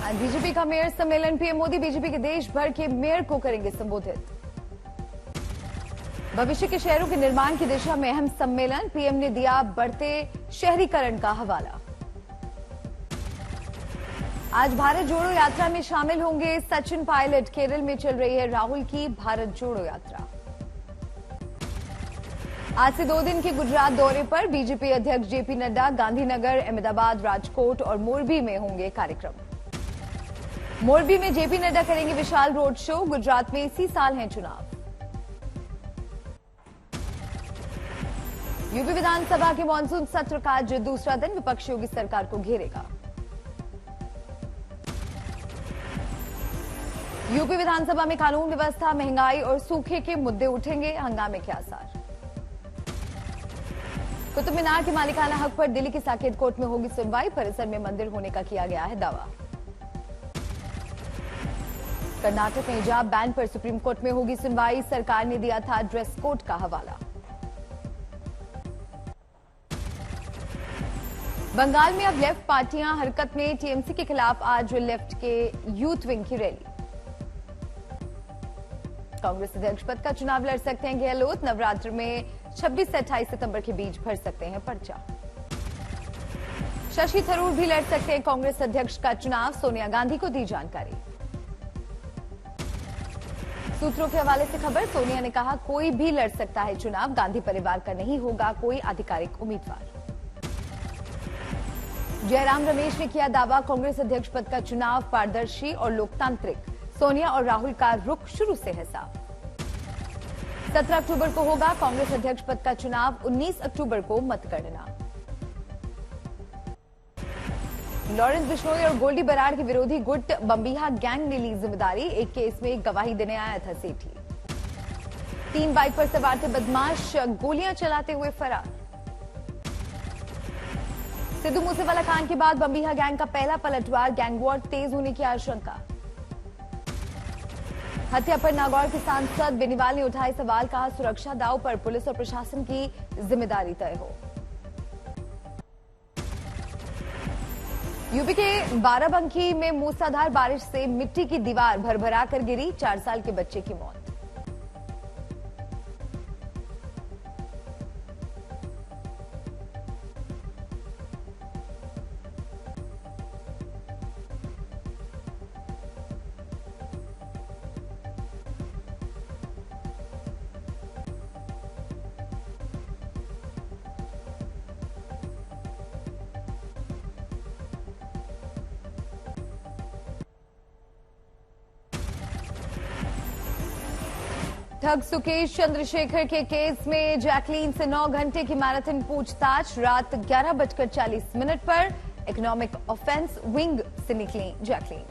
आज बीजेपी का मेयर सम्मेलन। पीएम मोदी बीजेपी के देश भर के मेयर को करेंगे संबोधित। भविष्य के शहरों के निर्माण की दिशा में अहम सम्मेलन। पीएम ने दिया बढ़ते शहरीकरण का हवाला। आज भारत जोड़ो यात्रा में शामिल होंगे सचिन पायलट। केरल में चल रही है राहुल की भारत जोड़ो यात्रा। आज से 2 दिन के गुजरात दौरे पर बीजेपी अध्यक्ष जेपी नड्डा गांधीनगर, अहमदाबाद, राजकोट और मोरबी में होंगे कार्यक्रम। मोरबी में जेपी नड्डा करेंगे विशाल रोड शो। गुजरात में इसी साल हैं चुनाव। यूपी विधानसभा के मानसून सत्र का आज दूसरा दिन। विपक्ष योगी सरकार को घेरेगा। यूपी विधानसभा में कानून व्यवस्था, महंगाई और सूखे के मुद्दे उठेंगे। हंगामे के आसार। कुतुब मीनार के मालिकाना हक पर दिल्ली की साकेत कोर्ट में होगी सुनवाई। परिसर में मंदिर होने का किया गया है दावा। कर्नाटक में हिजाब बैन पर सुप्रीम कोर्ट में होगी सुनवाई। सरकार ने दिया था ड्रेस कोड का हवाला। बंगाल में अब लेफ्ट पार्टियां हरकत में। टीएमसी के खिलाफ आज लेफ्ट के यूथ विंग की रैली। कांग्रेस अध्यक्ष पद का चुनाव लड़ सकते हैं गहलोत। नवरात्र में 26 से 28 सितंबर के बीच भर सकते हैं पर्चा। शशि थरूर भी लड़ सकते हैं कांग्रेस अध्यक्ष का चुनाव। सोनिया गांधी को दी जानकारी। सूत्रों के हवाले से खबर। सोनिया ने कहा कोई भी लड़ सकता है चुनाव। गांधी परिवार का नहीं होगा कोई आधिकारिक उम्मीदवार। जयराम रमेश ने किया दावा कांग्रेस अध्यक्ष पद का चुनाव पारदर्शी और लोकतांत्रिक। सोनिया और राहुल का रुख शुरू से है साफ। 17 अक्टूबर को होगा कांग्रेस अध्यक्ष पद का चुनाव। 19 अक्टूबर को मतगणना। लॉरेंस बिश्नोई और गोल्डी बराड़ के विरोधी गुट बम्बिहा गैंग ने ली जिम्मेदारी। एक केस में गवाही देने आया था सेठी। 3 बाइक पर सवार थे बदमाश। गोलियां चलाते हुए फरार। सिद्धू मूसेवाला कांड के बाद बम्बिहा गैंग का पहला पलटवार। गैंग वॉर तेज होने की आशंका। हत्या पर नागौर के सांसद बेनीवाल ने उठाए सवाल। कहा सुरक्षा दांव पर पुलिस और प्रशासन की जिम्मेदारी तय हो। यूपी के बाराबंकी में मूसलाधार बारिश से मिट्टी की दीवार भरभरा कर गिरी। 4 साल के बच्चे की मौत। ठग सुकेश चंद्रशेखर के केस में जैकलीन से 9 घंटे की मैराथन पूछताछ। रात 11:40 पर इकोनॉमिक ऑफेंस विंग से निकली जैकलीन।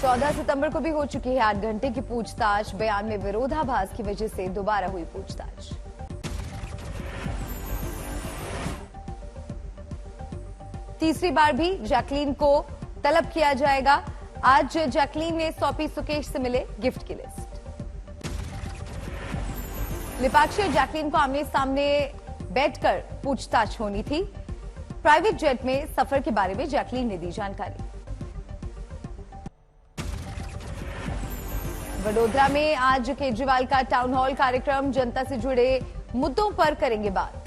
14 सितंबर को भी हो चुकी है 8 घंटे की पूछताछ। बयान में विरोधाभास की वजह से दोबारा हुई पूछताछ। तीसरी बार भी जैकलीन को तलब किया जाएगा। आज जैकलीन ने सौंपी सुकेश से मिले गिफ्ट की लिस्ट। लिपाक्षी और जैकलीन को आमने सामने बैठकर पूछताछ होनी थी। प्राइवेट जेट में सफर के बारे में जैकलीन ने दी जानकारी। वडोदरा में आज केजरीवाल का टाउन हॉल कार्यक्रम। जनता से जुड़े मुद्दों पर करेंगे बात।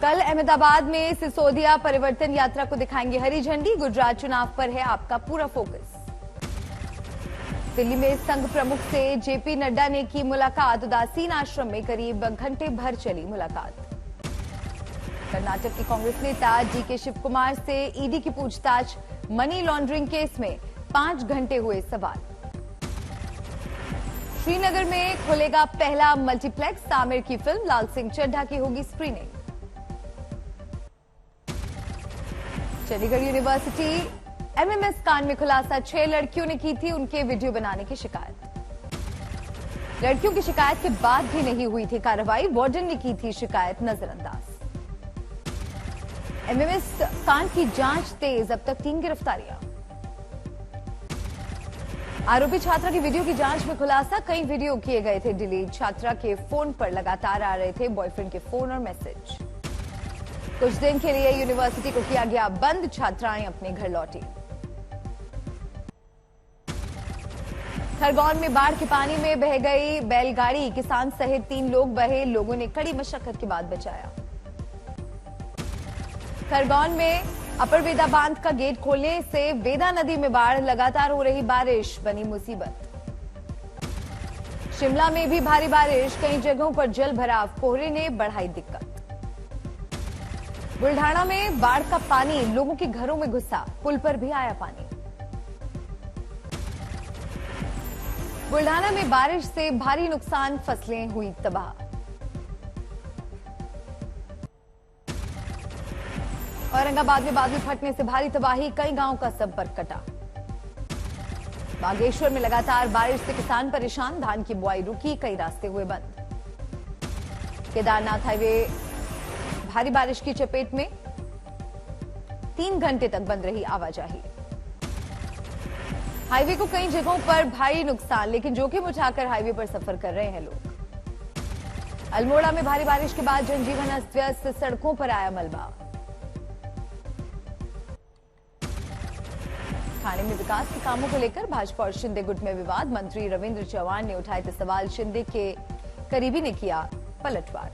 कल अहमदाबाद में सिसोदिया परिवर्तन यात्रा को दिखाएंगे हरी झंडी। गुजरात चुनाव पर है आपका पूरा फोकस। दिल्ली में संघ प्रमुख से जेपी नड्डा ने की मुलाकात। उदासीन आश्रम में करीब घंटे भर चली मुलाकात। कर्नाटक के कांग्रेस नेता डीके शिव कुमार से ईडी की पूछताछ। मनी लॉन्ड्रिंग केस में 5 घंटे हुए सवाल। श्रीनगर में खुलेगा पहला मल्टीप्लेक्स। आमिर की फिल्म लाल सिंह चड्ढा की होगी स्क्रीनिंग। चंडीगढ़ यूनिवर्सिटी एमएमएस कांड में खुलासा। 6 लड़कियों ने की थी उनके वीडियो बनाने की शिकायत। लड़कियों की शिकायत के बाद भी नहीं हुई थी कार्रवाई। वार्डन ने की थी शिकायत नजरअंदाज। एमएमएस कांड की जांच तेज। अब तक 3 गिरफ्तारियां। आरोपी छात्रा की वीडियो की जांच में खुलासा। कई वीडियो किए गए थे डिलीट। छात्रा के फोन पर लगातार आ रहे थे बॉयफ्रेंड के फोन और मैसेज। कुछ दिन के लिए यूनिवर्सिटी को किया गया बंद, छात्राएं अपने घर लौटी। खरगोन में बाढ़ के पानी में बह गई बैलगाड़ी, किसान सहित 3 लोग बहे, लोगों ने कड़ी मशक्कत के बाद बचाया। खरगोन में अपर वेदा बांध का गेट खोलने से वेदा नदी में बाढ़, लगातार हो रही बारिश बनी मुसीबत। शिमला में भी भारी बारिश, कई जगहों पर जल भराव, कोहरे ने बढ़ाई दिक्कत। बुल्ढाना में बाढ़ का पानी लोगों के घरों में घुसा, पुल पर भी आया पानी। बुल्ढाना में बारिश से भारी नुकसान, फसलें हुई तबाह। औरंगाबाद में बादल फटने से भारी तबाही, कई गांवों का संपर्क कटा। बागेश्वर में लगातार बारिश से किसान परेशान, धान की बुआई रुकी, कई रास्ते हुए बंद। केदारनाथ हाईवे भारी बारिश की चपेट में, 3 घंटे तक बंद रही आवाजाही। हाईवे को कई जगहों पर भारी नुकसान, लेकिन जोखिम उठाकर हाईवे पर सफर कर रहे हैं लोग। अल्मोड़ा में भारी बारिश के बाद जनजीवन अस्त व्यस्त, सड़कों पर आया मलबा। थाने में विकास के कामों को लेकर भाजपा और शिंदे गुट में विवाद, मंत्री रविंद्र चौहान ने उठाए थे सवाल, शिंदे के करीबी ने किया पलटवार।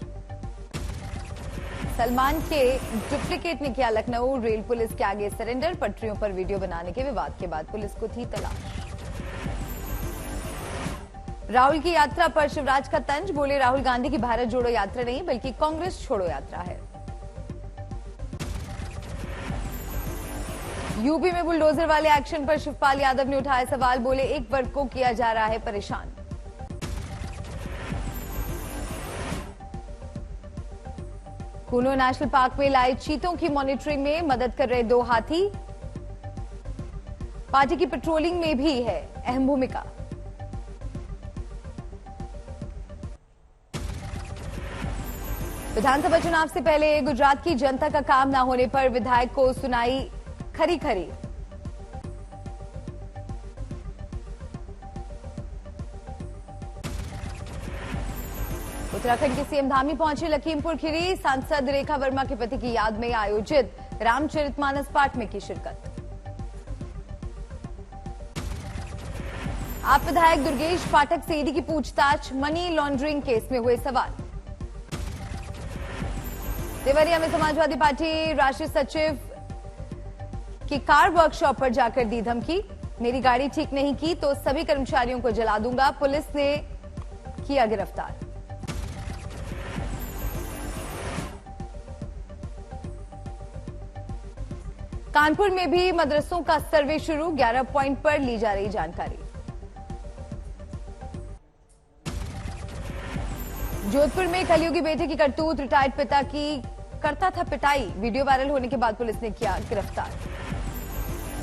सलमान के डुप्लीकेट ने किया लखनऊ रेल पुलिस के आगे सरेंडर, पटरियों पर वीडियो बनाने के विवाद के बाद पुलिस को थी तलाश। राहुल की यात्रा पर शिवराज का तंज, बोले राहुल गांधी की भारत जोड़ो यात्रा नहीं बल्कि कांग्रेस छोड़ो यात्रा है। यूपी में बुलडोजर वाले एक्शन पर शिवपाल यादव ने उठाए सवाल, बोले एक वर्ग को किया जा रहा है परेशान। कूनो नेशनल पार्क में लाए चीतों की मॉनिटरिंग में मदद कर रहे 2 हाथी, पार्टी की पेट्रोलिंग में भी है अहम भूमिका। विधानसभा चुनाव से पहले गुजरात की जनता का काम न होने पर विधायक को सुनाई खरी खरी। उत्तराखंड के सीएम धामी पहुंचे लखीमपुर खीरी, सांसद रेखा वर्मा के पति की याद में आयोजित रामचरितमानस पाठ में की शिरकत। आप विधायक दुर्गेश पाठक से ईडी की पूछताछ, मनी लॉन्ड्रिंग केस में हुए सवाल। देवरिया में समाजवादी पार्टी राष्ट्रीय सचिव की कार वर्कशॉप पर जाकर दी धमकी, मेरी गाड़ी ठीक नहीं की तो सभी कर्मचारियों को जला दूंगा, पुलिस ने किया गिरफ्तार। कानपुर में भी मदरसों का सर्वे शुरू, 11 पॉइंट पर ली जा रही जानकारी। जोधपुर में कलयुगी बेटे की करतूत, रिटायर्ड पिता की करता था पिटाई, वीडियो वायरल होने के बाद पुलिस ने किया गिरफ्तार।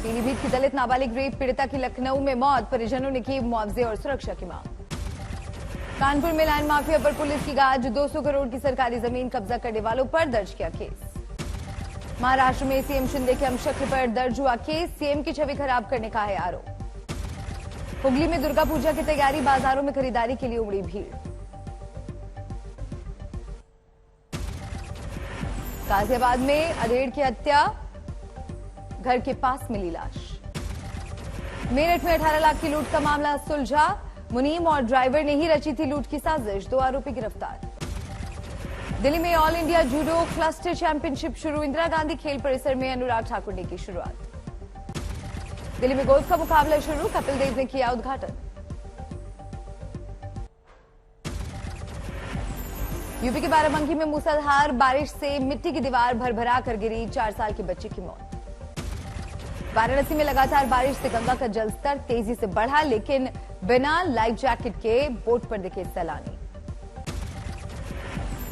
पीलीभीत की दलित नाबालिग रेप पीड़िता की लखनऊ में मौत, परिजनों ने की मुआवजे और सुरक्षा की मांग। कानपुर में लैंड माफिया पर पुलिस की गाज, 200 करोड़ की सरकारी जमीन कब्जा करने वालों पर दर्ज किया केस। महाराष्ट्र में सीएम शिंदे के हमशक्ल पर दर्ज हुआ केस, सीएम की छवि खराब करने का है आरोप। हुगली में दुर्गा पूजा की तैयारी, बाजारों में खरीदारी के लिए उमड़ी भीड़। गाजियाबाद में अधेड़ की हत्या, घर के पास मिली लाश। मेरठ में 18 लाख की लूट का मामला सुलझा, मुनीम और ड्राइवर ने ही रची थी लूट की साजिश, 2 आरोपी गिरफ्तार। दिल्ली में all India judo cluster championship शुरू, इंदिरा गांधी खेल परिसर में अनुराग ठाकुर ने की शुरुआत। दिल्ली में गोल्फ का मुकाबला शुरू, कपिल देव ने किया उद्घाटन। यूपी के बाराबंकी में मूसलाधार बारिश से मिट्टी की दीवार भरभरा कर गिरी, 4 साल की बच्ची की मौत। वाराणसी में लगातार बारिश से गंगा का जलस्तर तेजी से बढ़ा, लेकिन बिना लाइफ जैकेट के बोट पर दिखे सैलानी।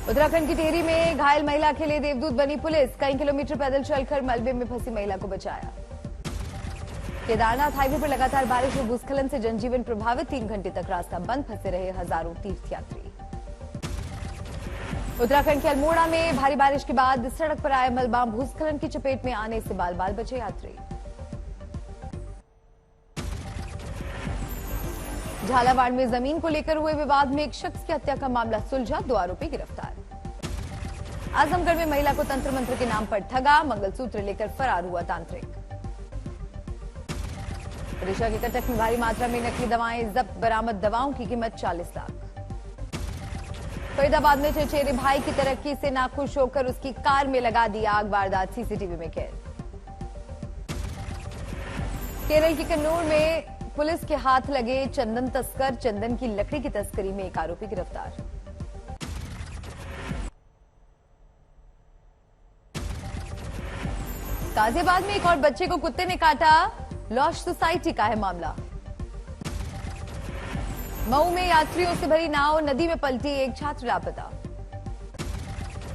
उत्तराखंड की टिहरी में घायल महिला के लिए देवदूत बनी पुलिस, कई किलोमीटर पैदल चलकर मलबे में फंसी महिला को बचाया। केदारनाथ हाईवे पर लगातार बारिश और भूस्खलन से जनजीवन प्रभावित, 3 घंटे तक रास्ता बंद, फंसे रहे हजारों तीर्थयात्री। उत्तराखंड के अल्मोड़ा में भारी बारिश के बाद सड़क पर आया मलबा, भूस्खलन की चपेट में आने से बाल बाल बचे यात्री। झालावाड़ में जमीन को लेकर हुए विवाद में एक शख्स की हत्या का मामला सुलझा, 2 आरोपी गिरफ्तार। आजमगढ़ में महिला को तंत्र मंत्र के नाम पर ठगा, मंगलसूत्र लेकर फरार हुआ तांत्रिक। ओडिशा के कटक में भारी मात्रा में नकली दवाएं जब्त, बरामद दवाओं की कीमत 40 लाख। फरीदाबाद में चचेरे भाई की तरक्की से नाखुश होकर उसकी कार में लगा दी आग, वारदात सीसीटीवी में कैद। केरल के कन्नौर में पुलिस के हाथ लगे चंदन तस्कर, चंदन की लकड़ी की तस्करी में एक आरोपी गिरफ्तार। गाजियाबाद में एक और बच्चे को कुत्ते ने काटा, लॉज सोसाइटी का है मामला। मऊ में यात्रियों से भरी नाव नदी में पलटी, एक छात्र लापता।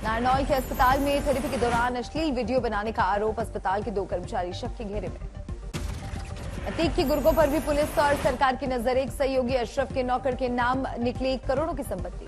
नारनौल के अस्पताल में थेरेपी के दौरान अश्लील वीडियो बनाने का आरोप, अस्पताल के 2 कर्मचारी शक के घेरे में। अतीक की गुर्गों पर भी पुलिस और सरकार की नजर, एक सहयोगी अशरफ के नौकर के नाम निकली करोड़ों की संपत्ति।